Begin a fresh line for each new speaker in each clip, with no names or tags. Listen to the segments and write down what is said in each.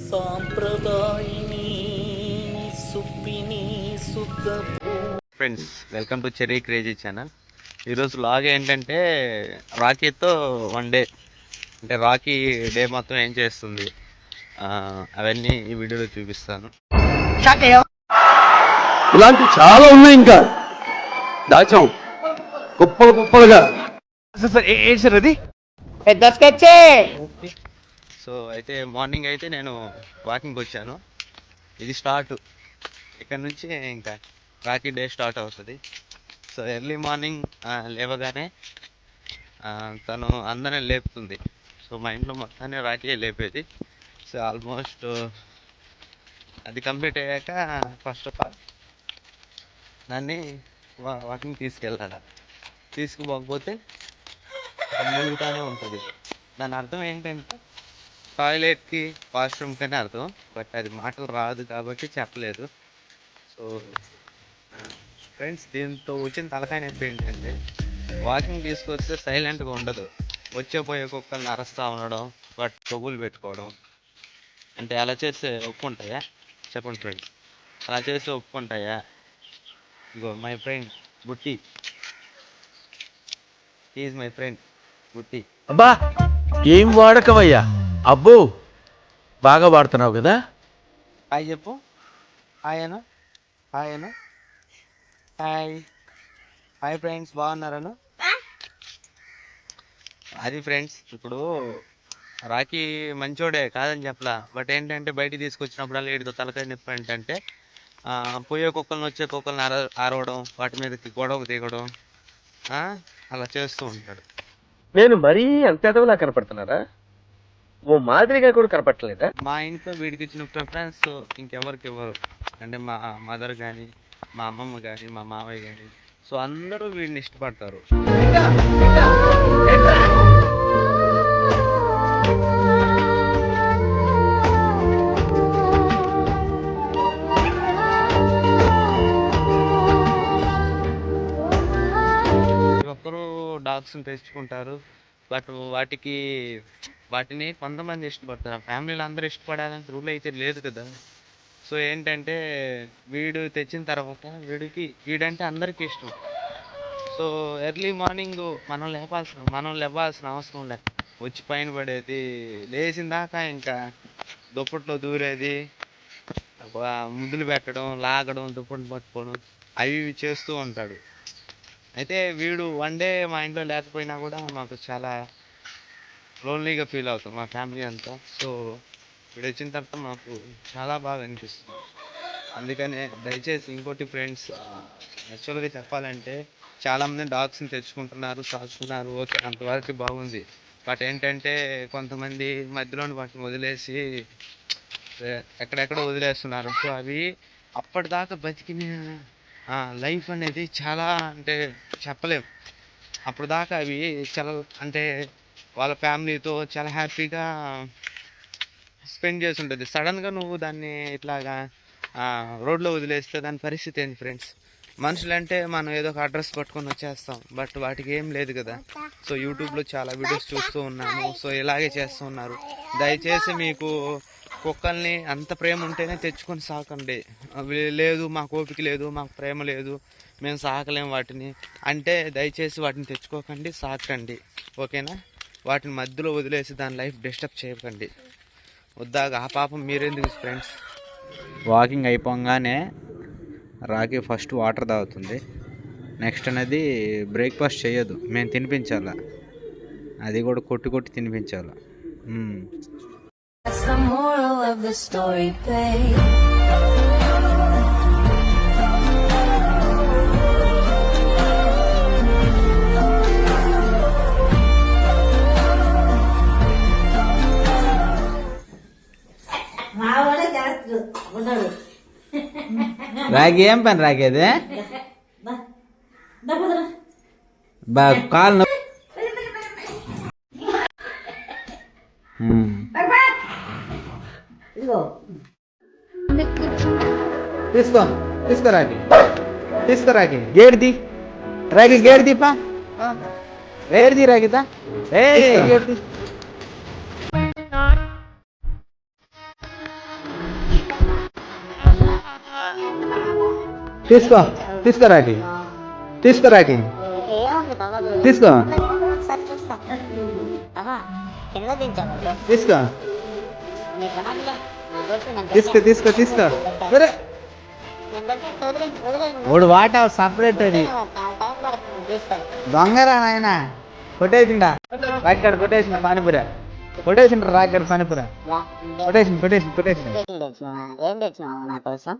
సాంప్రదాయిని సుప్పిని శుద్ధ
friends, welcome to cherry crazy channel. ఈరోజు log ఏంటంటే రాకీతో 1 డే, అంటే రాకీ డే మొత్తం ఏం చేస్తుంది అవన్నీ ఈ వీడియోలో చూపిస్తాను.
ఇలాంటి చాలా ఉన్నాయి, ఇంకా దాచాం గొప్పలు గొప్పలుగా.
సార్ అది
పెద్ద స్కెచ్.
సో అయితే మార్నింగ్ అయితే నేను వాకింగ్కి వచ్చాను. ఇది స్టార్ట్, ఇక్కడ నుంచి ఇంకా రాకీ డే స్టార్ట్ అవుతుంది. సో ఎర్లీ మార్నింగ్ లేవగానే తను అందరినీ లేపుతుంది. సో మా ఇంట్లో మొత్తాన్ని రాకీ లేపేది. సో ఆల్మోస్ట్ అది కంప్లీట్ అయ్యాక ఫస్ట్ ఆఫ్ ఆల్ దాన్ని వాకింగ్ తీసుకెళ్ళాలి. తీసుకుపోకపోతే మూలుగుతానే ఉంటుంది. దాని అర్థం ఏంటంటే టాయిలెట్కి, వాష్రూమ్కి అని అర్థం. బట్ అది మాటలు రాదు కాబట్టి చెప్పలేదు. సో ఫ్రెండ్స్, దీంతో వచ్చిన తలకాయ నొప్పి ఏంటంటే వాకింగ్ తీసుకొస్తే సైలెంట్గా ఉండదు. వచ్చే పోయే కుక్కల్ని అరస్తా ఉండడం, బట్ చెవులు పెట్టుకోవడం. అంటే అలా చేస్తే ఒప్పుకుంటాయా చెప్పండి ఫ్రెండ్స్? అలా చేస్తే ఒప్పుకుంటాయా? ఇగో మై ఫ్రెండ్ బుట్టి, ఈజ్ మై ఫ్రెండ్ బుట్టి.
అబ్బా, ఏం వాడకమయ్యా! అబ్బో, బాగా వాడుతున్నావు కదా.
హాయ్ చెప్పు. హాయ్ అను, హాయ్ అను, హాయ్. హాయ్ ఫ్రెండ్స్, బాగున్నారను. అది ఫ్రెండ్స్, ఇప్పుడు రాకీ మంచోడే కాదని చెప్పలా. బట్ ఏంటంటే బయటికి తీసుకొచ్చినప్పుడు వీడితో తలకాయ నొప్పి ఏంటంటే పోయే కుక్కలను వచ్చే కుక్కలను అరవడం, వాటి మీదకి గొడవకు దిగడం, అలా చేస్తూ ఉంటాడు.
నేను మరీ అంత ఎదవలా కనపడుతున్నారా? ఓ మాదిరిగా కూడా కనపడలేదా?
మా ఇంట్లో వీడికి ఇచ్చిన ప్రిఫరెన్స్ ఇంకెవరికి ఇవ్వరు. అంటే మా మదర్ కానీ, మా అమ్మమ్మ కానీ, మా మావయ్య కానీ. సో అందరూ వీడిని ఇష్టపడతారు. ఒక్కరు డాగ్స్ని తెచ్చుకుంటారు. బట్ వాటిని కొంతమంది ఇష్టపడతారు. ఫ్యామిలీలో అందరూ ఇష్టపడాలని రూల్ అయితే లేదు కదా. సో ఏంటంటే వీడు తెచ్చిన తర్వాత వీడంటే అందరికీ ఇష్టం. సో ఎర్లీ మార్నింగ్ మనం లేవాల్సిన అవసరం లేదు. వచ్చి పైన పడేది, లేచిన దాకా ఇంకా దుప్పట్లో దూరేది, ముద్దులు పెట్టడం, లాగడం, దుప్పట్లు పట్టుకోవడం, అవి ఇవి చేస్తూ ఉంటాడు. అయితే వీడు 1 డే మా ఇంట్లో లేకపోయినా కూడా మాకు చాలా లోన్లీగా ఫీల్ అవుతాం మా ఫ్యామిలీ అంతా. సో వీడు వచ్చిన తర్వాత మాకు చాలా బాగా అనిపిస్తుంది. అందుకనే దయచేసి ఇంకోటి ఫ్రెండ్స్, యాక్చువల్గా చెప్పాలంటే చాలామంది డాగ్స్ని తెచ్చుకుంటున్నారు, సాగుతున్నారు. ఓకే, అంతవరకు బాగుంది. బట్ ఏంటంటే కొంతమంది మధ్యలోని వాటిని వదిలేసి ఎక్కడెక్కడో వదిలేస్తున్నారు. సో అవి అప్పటిదాకా బతికిన లైఫ్ అనేది చాలా, అంటే చెప్పలేం. అప్పుడు దాకా అవి చాలా, అంటే వాళ్ళ ఫ్యామిలీతో చాలా హ్యాపీగా స్పెండ్ చేసి ఉంటుంది. సడన్గా నువ్వు దాన్ని ఇట్లాగా రోడ్లో వదిలేస్తే దాని పరిస్థితి ఏంటి ఫ్రెండ్స్? మనుషులంటే మనం ఏదో ఒక అడ్రస్ పట్టుకొని వచ్చేస్తాం, బట్ వాటికి ఏం లేదు కదా. సో యూట్యూబ్లో చాలా వీడియోస్ చూస్తూ ఉన్నాము. సో ఇలాగే చేస్తూ ఉన్నారు. దయచేసి మీకు కుక్కల్ని అంత ప్రేమ ఉంటేనే తెచ్చుకొని సాకండి. లేదు, మాకు ఓపిక లేదు, మాకు ప్రేమ లేదు, మేము సాకలేము వాటిని అంటే దయచేసి వాటిని తెచ్చుకోకండి, సాకండి. ఓకేనా? వాటిని మధ్యలో వదిలేసి దాని లైఫ్ డిస్టర్బ్ చేయకండి. వద్దాగా ఆ పాపం మీరెందుకు ఫ్రెండ్స్? వాకింగ్ అయిపోగానే రాకీ ఫస్ట్ వాటర్ తాగుతుంది. నెక్స్ట్ అనేది బ్రేక్ఫాస్ట్ చేయదు, మేము తినిపించాలా. అది కూడా కొట్టి తినిపించాలి.
That's the moral of the story, babe.
రాగి ఏం పని రాగేది? కాలు తీసుకో రాగి గేడ్ది, రాగి గేడ్ది పా, వేడిది రాగిదా, గేడ్ది. తీసుకో తీసుకురాకి తీసుకురాకి తీసుకో తీసుకో తీసుకో తీసుకో తీసుకో మూడు వాట సపరేట్ అది దొంగరా నాయన కొట్టేసిండా రాక్కడ కొట్టేసిన పానీపూర కొట్టేసిండ్రు రాక్కడ పానీపూర కొట్టేసింది
ఏం తెచ్చినావు నా కోసం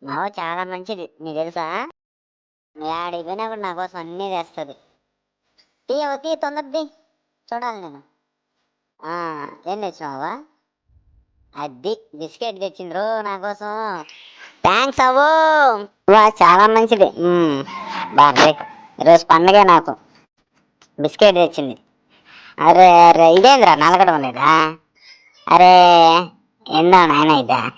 మావ చాలా మంచిది నీకు తెలుసా నీ ఆడికి పోయినా కూడా నా కోసం అన్నీ తెస్తుంది తీ తొందరది చూడాలి నేను ఏం తెచ్చినావా అది బిస్కెట్ తెచ్చిండ్రు నా కోసం థ్యాంక్స్ అవ్వు వా చాలా మంచిది బాగా ఈరోజు పండుగ నాకు బిస్కెట్ తెచ్చింది అరే ఇదేంద్రా నలగడం లేదా అరే ఏందా నాయన ఇదా